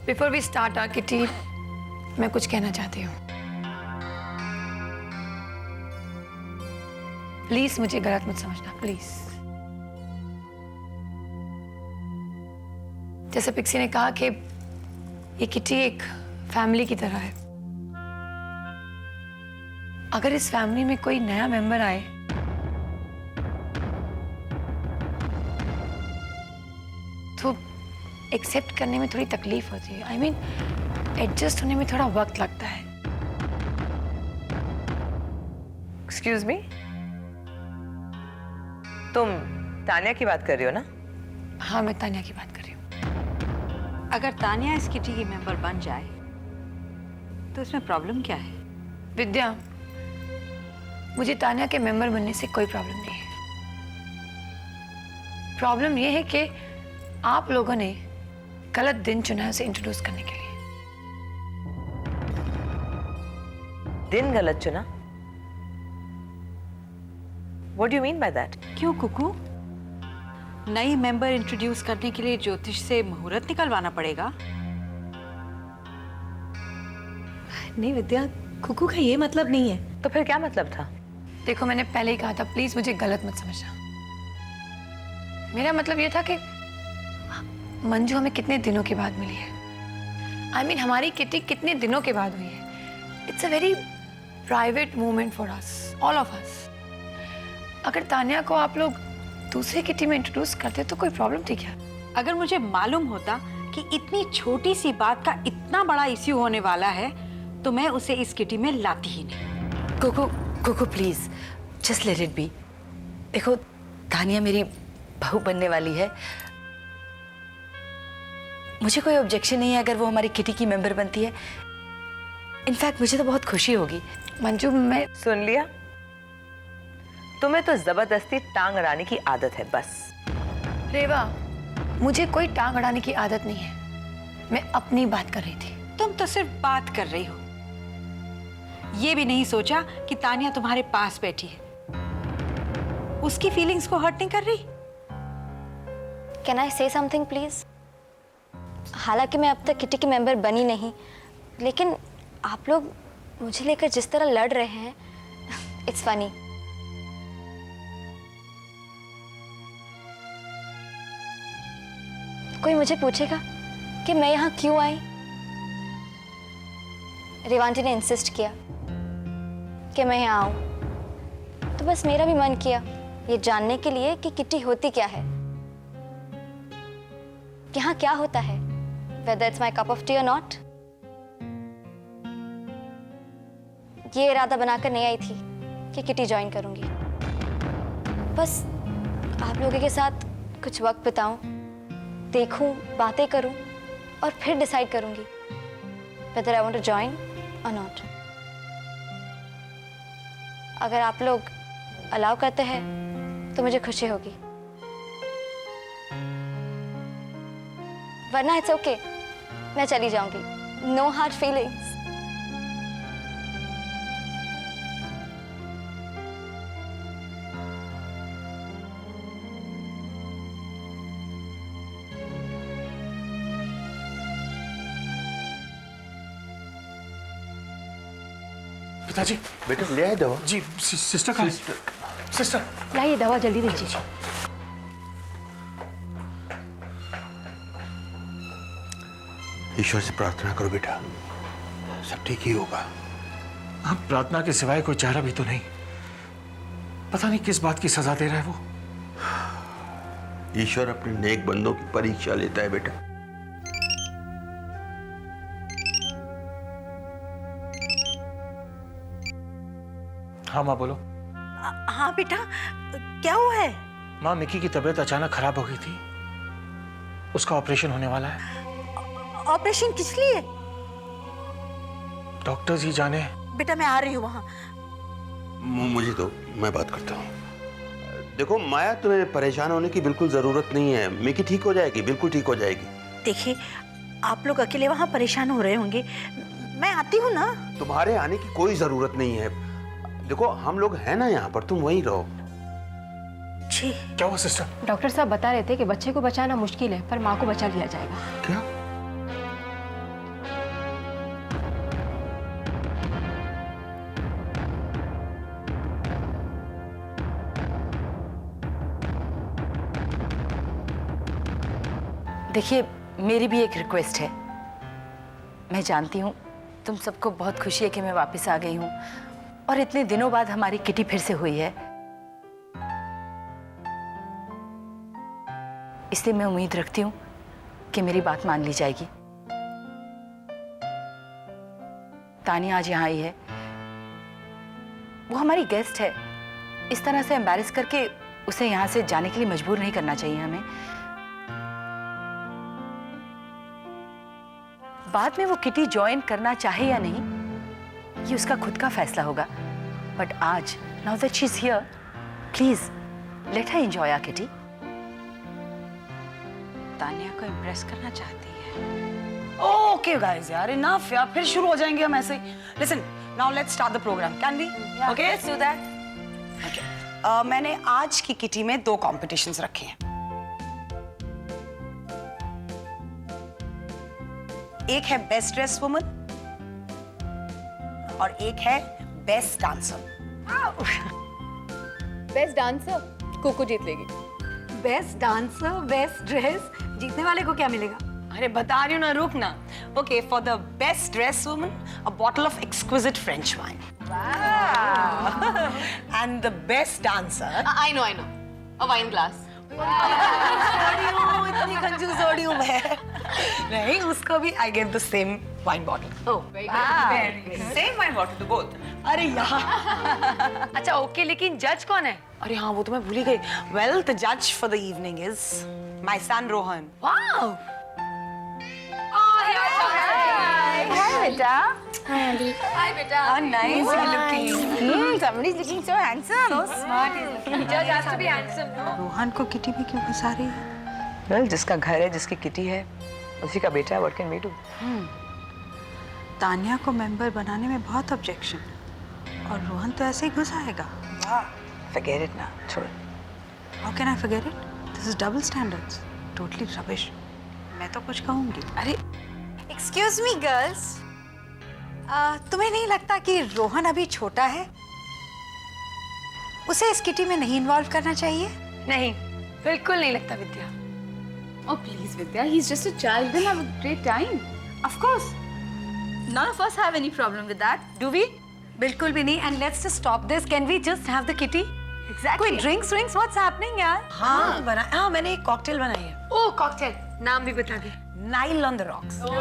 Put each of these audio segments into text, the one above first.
Before we start our kitty, मैं कुछ कहना चाहती हूँ। प्लीज मुझे गलत मत समझना, प्लीज। जैसे पिक्सी ने कहा कि ये किटी एक फैमिली की तरह है। अगर इस फैमिली में कोई नया मेंबर आए तो एक्सेप्ट करने में थोड़ी तकलीफ होती है। आई मीन एडजस्ट होने में थोड़ा वक्त लगता है। एक्सक्यूज मी, तुम तानिया की बात कर रही हो ना? हाँ, मैं तानिया की बात कर रही हूँ। अगर तानिया इस किटी की मेंबर बन जाए तो इसमें प्रॉब्लम क्या है? विद्या, मुझे तानिया के मेंबर बनने से कोई प्रॉब्लम नहीं है। प्रॉब्लम यह है कि आप लोगों ने गलत दिन चुना है उसे इंट्रोड्यूस करने के लिए। दिन गलत चुना? What do you mean by that? क्यों कुकू? नई मेंबर इंट्रोड्यूस करने के लिए ज्योतिष से मुहूर्त निकलवाना पड़ेगा? नहीं विद्या, कुकू का ये मतलब नहीं है। तो फिर क्या मतलब था? देखो, मैंने पहले ही कहा था, प्लीज मुझे गलत मत समझना। मेरा मतलब ये था कि मंजू हमें कितने दिनों के बाद मिली है। आई मीन हमारी किटी कितने दिनों के बाद हुई है। It's a very private moment for us, all of us. अगर तानिया को आप लोग दूसरे किटी में इंट्रोड्यूस करते तो कोई प्रॉब्लम थी क्या? अगर मुझे मालूम होता कि इतनी छोटी सी बात का इतना बड़ा इश्यू होने वाला है तो मैं उसे इस किटी में लाती ही नहीं। Coco, Coco please just let it be. देखो, तानिया मेरी बहू बनने वाली है। मुझे कोई ऑब्जेक्शन नहीं है अगर वो हमारी किटी की मेंबर बनती है। इनफैक्ट मुझे तो बहुत खुशी होगी। मंजू, मैं सुन लिया? तुम्हें तो जबरदस्ती टांग अड़ाने की आदत है बस। रेवा, मुझे कोई टांग अड़ाने की आदत नहीं है। मैं अपनी बात कर रही थी। तुम तो सिर्फ बात कर रही हो, ये भी नहीं सोचा कि तानिया तुम्हारे पास बैठी है। उसकी फीलिंग्स को हर्ट नहीं कर रही? कैन आई से समथिंग प्लीज? हालांकि मैं अब तक किटी की मेंबर बनी नहीं, लेकिन आप लोग मुझे लेकर जिस तरह लड़ रहे हैं, इट्स फनी। कोई मुझे पूछेगा कि मैं यहाँ क्यों आई? रेवांटी ने इंसिस्ट किया कि मैं यहाँ आऊं, तो बस मेरा भी मन किया ये जानने के लिए कि किटी होती क्या है, यहाँ क्या होता है, whether it's my cup of tea or not। ये इरादा बनाकर नहीं आई थी कि किटी ज्वाइन करूंगी। बस आप लोगों के साथ कुछ वक्त बिताऊं, देखूं, बातें करूं और फिर डिसाइड करूंगी whether I want to join or not। अगर आप लोग अलाउ करते हैं तो मुझे खुशी होगी, वरना इट्स ओके, मैं चली जाऊंगी। No hard feelings. पिताजी, बेटा ले आए दवा। जी सिस्टर कहाँ है? सिस्टर लाइए दवा जल्दी दीजिए। ईश्वर से प्रार्थना करो बेटा, सब ठीक ही होगा। आप प्रार्थना के सिवाय कोई चारा भी तो नहीं। पता नहीं किस बात की सजा दे रहा है वो। ईश्वर अपने नेक बंदों की परीक्षा लेता है बेटा। हाँ माँ बोलो। हाँ बेटा, क्या हुआ है? माँ, मिकी की तबीयत अचानक खराब हो गई थी, उसका ऑपरेशन होने वाला है। ऑपरेशन किस लिए? डॉक्टर्स ही जाने। बेटा मैं आ रही हूँ वहाँ। मुझे तो, मैं बात करता हूँ। देखो माया, तुम्हें परेशान होने की बिल्कुल जरूरत नहीं है। मिकी ठीक हो जाएगी, बिल्कुल ठीक हो जाएगी। देखिए, आप लोग अकेले वहाँ परेशान हो रहे होंगे, मैं आती हूँ ना। तुम्हारे आने की कोई जरूरत नहीं है। देखो हम लोग हैं ना यहाँ पर, तुम वहीं रहो। जी। क्या हुआ सिस्टर? डॉक्टर साहब बता रहे थे कि बच्चे को बचाना मुश्किल है, पर माँ को बचा लिया जाएगा। क्या? देखिए, मेरी भी एक रिक्वेस्ट है। मैं जानती हूँ तुम सबको बहुत खुशी है कि मैं वापस आ गई हूँ और इतने दिनों बाद हमारी किटी फिर से हुई है, इसलिए मैं उम्मीद रखती हूँ कि मेरी बात मान ली जाएगी। तानिया आज यहाँ आई है, वो हमारी गेस्ट है, इस तरह से एम्बैरेस करके उसे यहाँ से जाने के लिए मजबूर नहीं करना चाहिए हमें। बाद में वो किटी ज्वाइन करना चाहे या नहीं, ये उसका खुद का फैसला होगा। बट आज, now that she is here, please let her enjoy our kitty. Tania को इम्प्रेस करना चाहती है। ओके गाइस यार, इनफ यार, फिर शुरू हो जाएंगे हम ऐसे ही। Listen, now let's start the program, can we? Okay, let's do that. Okay, मैंने आज की किटी में 2 कॉम्पिटिशंस रखे हैं। एक है बेस्ट ड्रेस वुमन और एक है बेस्ट डांसर। बेस्ट डांसर कोको जीत लेगी। बेस्ट डांसर, बेस्ट ड्रेस, जीतने वाले को क्या मिलेगा? अरे बता रही हूँ ना, रुक ना। Okay, for the best dress woman a bottle of exquisite French wine. And the best dancer, I know a wine glass. इतनी कंजूस हो रही हूँ मैं। नहीं, उसको भी I give the same wine bottle. Oh, same wine bottle to both. अरे यार। अच्छा ओके, लेकिन जज कौन है? अरे हाँ, वो तो मैं भूल ही गई। वेल, द जज for the evening is my son Rohan. Wow, hi बेटा। How nice you're looking. Somebody's looking so handsome. So smart he's looking. Judge has to be handsome, no? Rohan को किटी में क्यों फंसा रही है? वेल, जिसका घर है, जिसकी किटी है, उसी का बेटा है। What can we do? Tania को मेंबर बनाने में बहुत ऑब्जेक्शन, और रोहन तो ऐसे ही घुस आएगा। फॉरगेट इट ना, छोड़। How can I forget it? This is double standards. Totally rubbish. मैं तो कुछ कहूंगी। अरे, excuse me girls. तुम्हें नहीं लगता कि रोहन अभी छोटा है? उसे इस किटी में नहीं इन्वॉल्व करना चाहिए? नहीं, बिल्कुल नहीं लगता विद्या। Oh please Vidya, he's just a child. They'll have a great time. Of course. None of us have any problem with that, do we? बिल्कुल भी नहीं. And let's just stop this. Can we just have the kitty? Exactly. कोई drinks, what's happening यार? हाँ, मैंने एक cocktail बनाई है। ओह कॉकटेल, नाम भी बता दे। Nile on the rocks. Wow,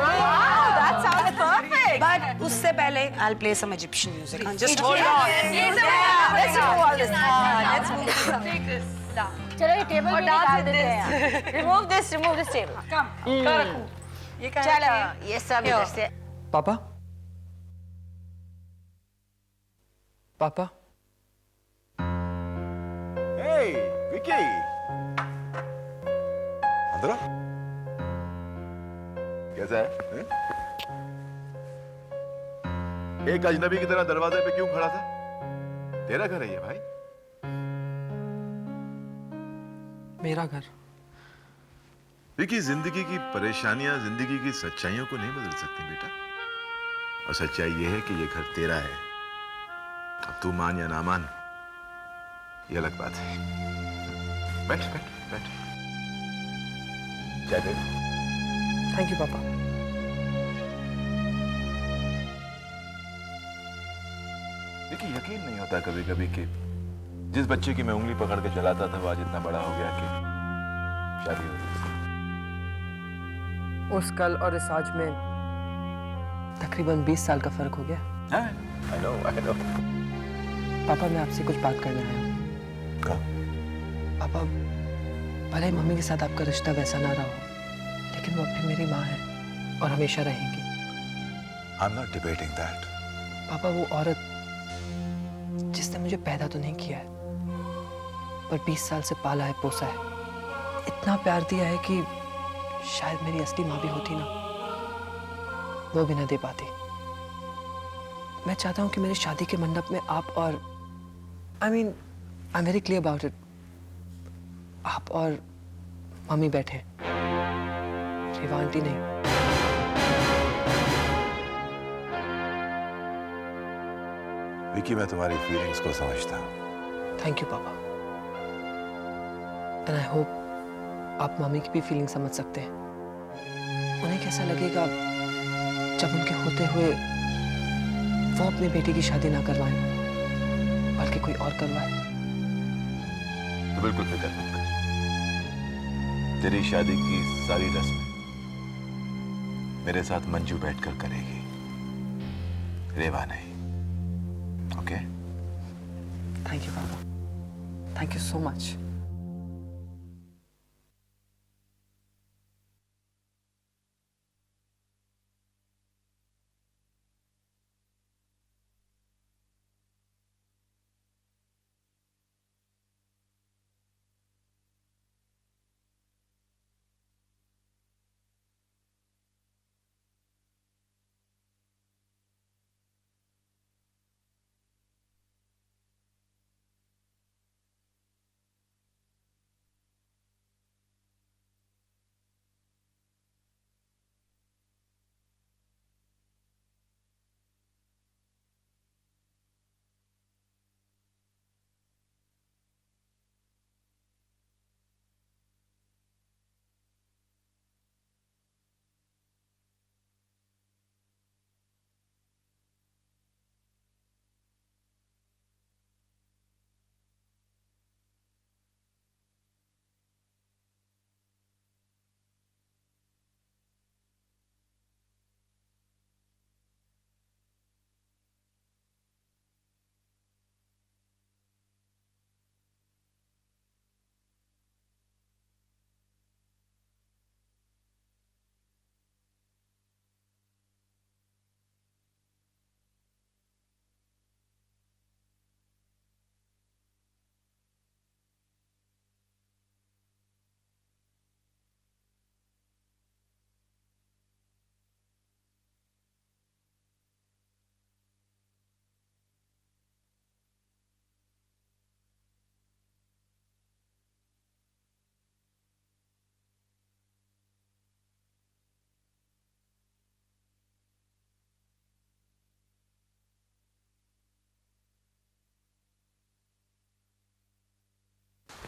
that sounds perfect. But उससे पहले I'll play some Egyptian music. Just hold Yeah. on. Let's do all this. Let's move. Take this. चलो ये टेबल भी निकाल देते हैं। Remove this table. Come. ये कहाँ चलो, है? ये सब इधर से। पापा, पापा, Hey, Vicky. अंदर आ। कैसा है? एक अजनबी की तरह दरवाजे पे क्यों खड़ा था? तेरा घर है ये भाई। मेरा घर। विकी, जिंदगी की परेशानियां जिंदगी की सच्चाइयों को नहीं बदल सकती बेटा। और सच्चाई ये है कि ये घर तेरा है। अब तू मान या ना मान, ये अलग बात है। बैठ बैठ बैठ। चाय दे। थैंक यू पापा। देखिए, यकीन नहीं होता कभी कभी कि जिस बच्चे की मैं उंगली पकड़ के चलाता था वो आज इतना बड़ा हो गया कि शादी हो गई। उस कल और इस आज में तकरीबन 20 साल का फर्क हो गया। I know, I know। पापा, मैं आपसे कुछ बात करने आया हूँ। कहा? पापा, भले ही मम्मी के साथ आपका रिश्ता वैसा ना रहा हो, लेकिन वो अब भी मेरी माँ है और हमेशा रहेंगी। I'm not debating that। पापा, वो औरत जिसने मुझे पैदा तो नहीं किया है, पर 20 साल से पाला है, पोसा है, इतना प्यार दिया है कि शायद मेरी असली माँ भी होती ना, वो भी ना दे पाती। मैं चाहता हूँ कि मेरी शादी के मंडप में आप और I am very clear about it, आप और मम्मी बैठे, रेवा आंटी नहीं। विकी, मैं तुम्हारी फीलिंग्स को समझता हूँ। थैंक यू पापा, एंड आई होप आप मम्मी की भी फीलिंग समझ सकते हैं। उन्हें कैसा लगेगा जब उनके होते हुए वो अपनी बेटी की शादी ना करवाएं, बल्कि कोई और करवाए? तो बिल्कुल फिक्र मत कर, तेरी शादी की सारी रस्में मेरे साथ मंजू बैठकर करेगी, रेवा नहीं। ओके? थैंक यू पापा, थैंक यू सो मच।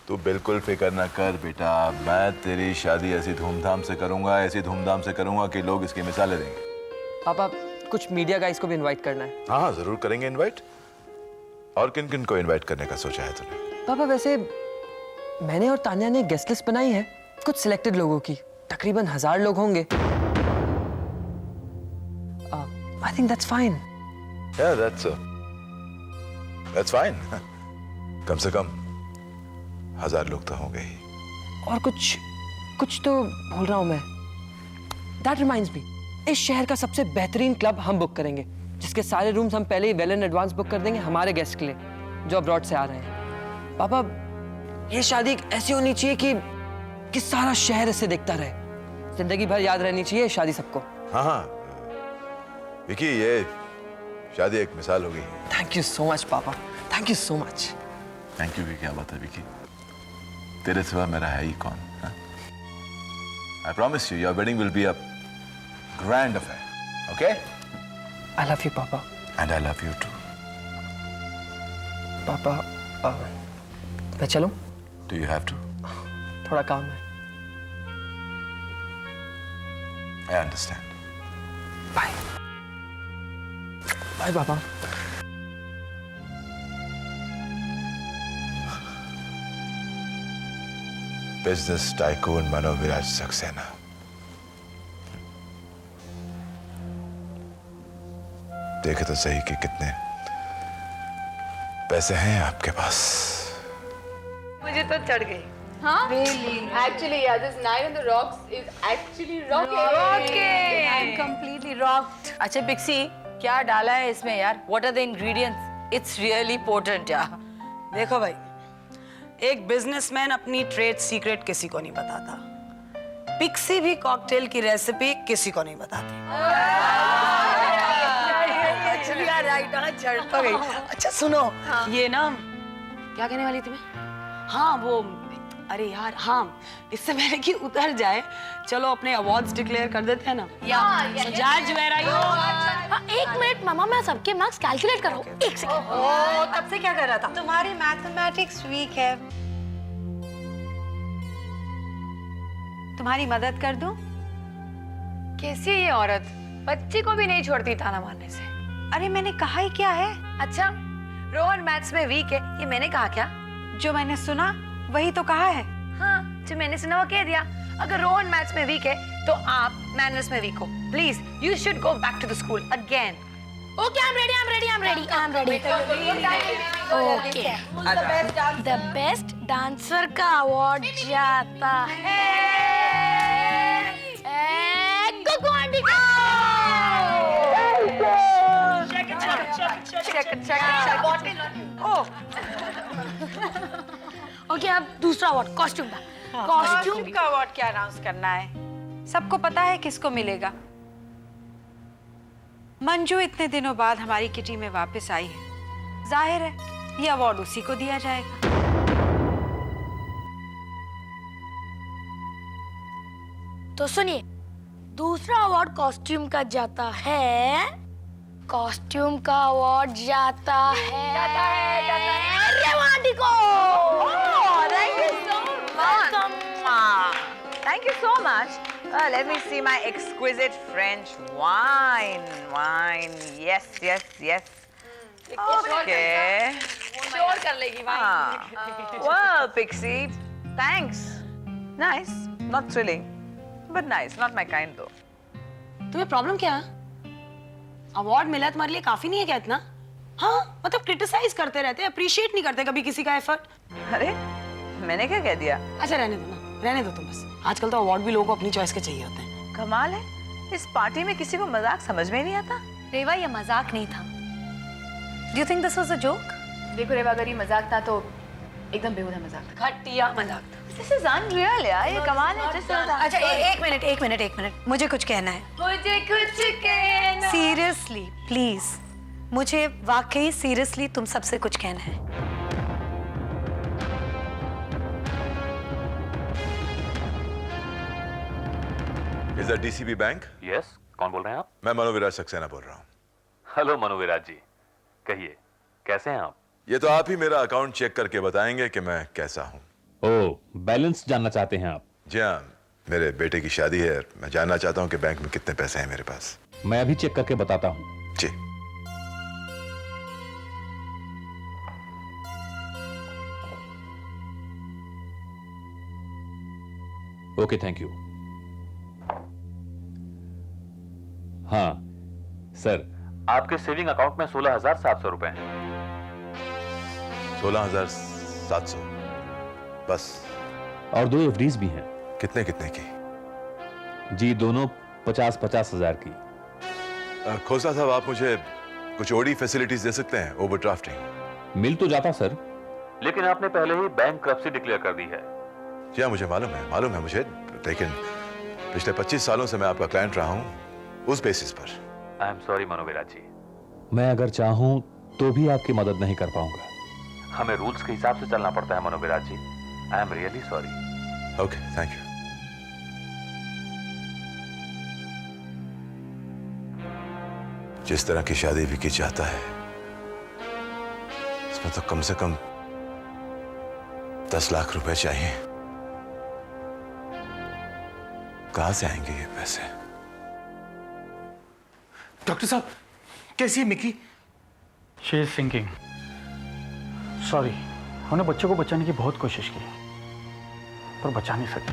तू बिल्कुल फिक्र ना कर बेटा, मैं तेरी शादी ऐसी धूमधाम से करूंगा, ऐसी धूमधाम से करूंगा कि लोग इसकी मिसालें देंगे। पापा कुछ मीडिया गाइस को भी इनवाइट करना है। हाँ हाँ जरूर करेंगे इनवाइट। और किन किन को इनवाइट करने का सोचा है तूने? पापा वैसे मैंने और तान्या ने गेस्ट लिस्ट बनाई है कुछ सिलेक्टेड लोगों की, तकरीबन 1000 लोग होंगे। I think that's fine. Yeah, that's fine. कम से कम 1000 लोग तो होंगे ही। और कुछ तो भूल रहा हूं मैं। That reminds me, इस शहर का सबसे बेहतरीन क्लब हम बुक करेंगे, जिसके सारे रूम्स हम पहले ही वेल इन एडवांस बुक कर देंगे हमारे गेस्ट के लिए जो अब्रॉड से आ रहे हैं। पापा ये शादी ऐसी होनी चाहिए कि सारा शहर इसे देखता रहे, जिंदगी भर याद रहनी चाहिए शादी सबको। हाँ हाँ विकी, ये शादी एक मिसाल होगी। थैंक यू सो मच पापा, thank you so much. Thank you की क्या बात है विकी, तेरे सिवा मेरा है ही कौन? I promise you your wedding will be a grand affair, okay? I love you पापा। And I love you too. पापा मैं चलूं? Do you have to? थोड़ा काम है। I understand. बाय बाय पापा। बिजनेस टाइकून मनोविराज सक्सेना, देखे तो सही कि कितने पैसे हैं आपके पास। मुझे तो चढ़ गई। Huh? Really? Actually, yeah, this night on the rocks is actually rocking. I'm completely rocked. अच्छा बिक्सी, क्या डाला है इसमें यार? What are the ingredients? It's really potent यार। देखो भाई, एक बिजनेसमैन अपनी ट्रेड सीक्रेट किसी को नहीं बताता। पिक्सी भी कॉकटेल की रेसिपी किसी को नहीं बताती। Actually यार राइट हाँ चढ़ तो गई। अच्छा सुनो, ये ना क्या कहने वाली थी मैं? हाँ वो, अरे यार हाँ, इससे पहले कि उतर जाए, चलो अपने अवार्ड्स डिक्लेयर कर देते हैं ना। जज वेयर आर यू? एक मिनट मामा, मैं सबके मार्क्स कैलकुलेट कर रहा हूँ। एक सेकंड। तब से क्या कर रहा था? तुम्हारी मैथमेटिक्स वीक है। तुम्हारी मदद कर दूं? कैसी है ये औरत, बच्ची को भी नहीं छोड़ती ताना मारने से। अरे मैंने कहा ही क्या है? अच्छा, रोहन मैथ्स में वीक है, ये मैंने कहा क्या? जो मैंने सुना वही तो कहा है। हाँ, जो मैंने सुना वो कह दिया। अगर रोहन मैथ्स में वीक है तो आप मैनर्स में वीक हो। Please you should go back to the school again. Okay, I'm ready. Okay. The best dancer का अवार्ड जाता है गुगु आंटी को। Okay, अब दूसरा अवार्ड कॉस्ट्यूम का। कॉस्ट्यूम का अवार्ड क्या अनाउंस करना है? सबको पता है किसको मिलेगा। मंजू इतने दिनों बाद हमारी किटी में वापस आई है, जाहिर है ये अवार्ड उसी को दिया जाएगा। तो सुनिए, दूसरा अवार्ड कॉस्ट्यूम का जाता है। कॉस्ट्यूम का अवार्ड जाता है रेवांटी को। Thank you so much. Let me see my exquisite French wine. Yes. Okay. शोर कर लेगी भाई। Well, Pixie, thanks. Nice. Not thrilling, but nice. Not my kind though. तुम्हें प्रॉब्लम क्या है? अवार्ड मिला तुम्हारे लिए काफी नहीं है क्या इतना? हाँ, मतलब क्रिटिसाइज करते रहते, अप्रिशिएट नहीं करते कभी किसी का एफर्ट। अरे, मैंने क्या कह दिया? अच्छा रहने दो ना, रहने दो तुम बस। आजकल तो अवार्ड भी लोगों को अपनी चॉइस के चाहिए होते हैं। कमाल है, इस पार्टी में किसी को मजाक समझ में नहीं आता। रेवा, ये मजाक नहीं था। Do you think this was a joke? देखो रेवा, अगर ये मजाक था तो एकदम बेहुदा मजाक था। घटिया मजाक था। This is unreal यार, ये कमाल है। अच्छा एक मिनट, मुझे कुछ कहना है। मुझे कुछ कहना। सीरियसली प्लीज, मुझे वाकई सीरियसली तुम सबसे कुछ कहना है। Is that DCB bank? Yes, कौन बोल रहे हैं आप? मैं मनोविराज सक्सेना बोल रहा हूँ। हेलो मनोविराज जी, कहिए कैसे हैं आप? ये तो आप ही मेरा अकाउंट चेक करके बताएंगे कि मैं कैसा हूँ। ओह, बैलेंस जानना चाहते हैं आप? जी हाँ, मेरे बेटे की शादी है, मैं जानना चाहता हूँ कि बैंक में कितने पैसे हैं मेरे पास। मैं अभी चेक करके बताता हूँ। जी। Okay, thank you. हाँ सर, आपके सेविंग अकाउंट में 16,700 रुपए हैं। 16,700 बस? और 2 एफडीज भी हैं। कितने की? जी, दोनों 50-50 हजार की। खोसला साहब, आप मुझे कुछ ओडी फैसिलिटीज दे सकते हैं? ओवरड्राफ्टिंग मिल तो जाता सर, लेकिन आपने पहले ही बैंकरप्सी डिक्लेयर कर दी है। जी हाँ, मुझे मालूम है मुझे, लेकिन पिछले 25 सालों से मैं आपका क्लाइंट रहा हूं, उस बेसिस पर। आई एम सॉरी मनोविराज जी, मैं अगर चाहूं तो भी आपकी मदद नहीं कर पाऊंगा। हमें रूल्स के हिसाब से चलना पड़ता है Manoviraj ji. I am really sorry. Okay, thank you. जिस तरह की शादी विकी चाहता है, इसमें तो कम से कम 10 लाख रुपए चाहिए। कहां से आएंगे ये पैसे? डॉक्टर साहब, कैसी है Mickey? She is sinking. Sorry, हमने बच्चों को बचाने की बहुत कोशिश की पर बचा नहीं सके।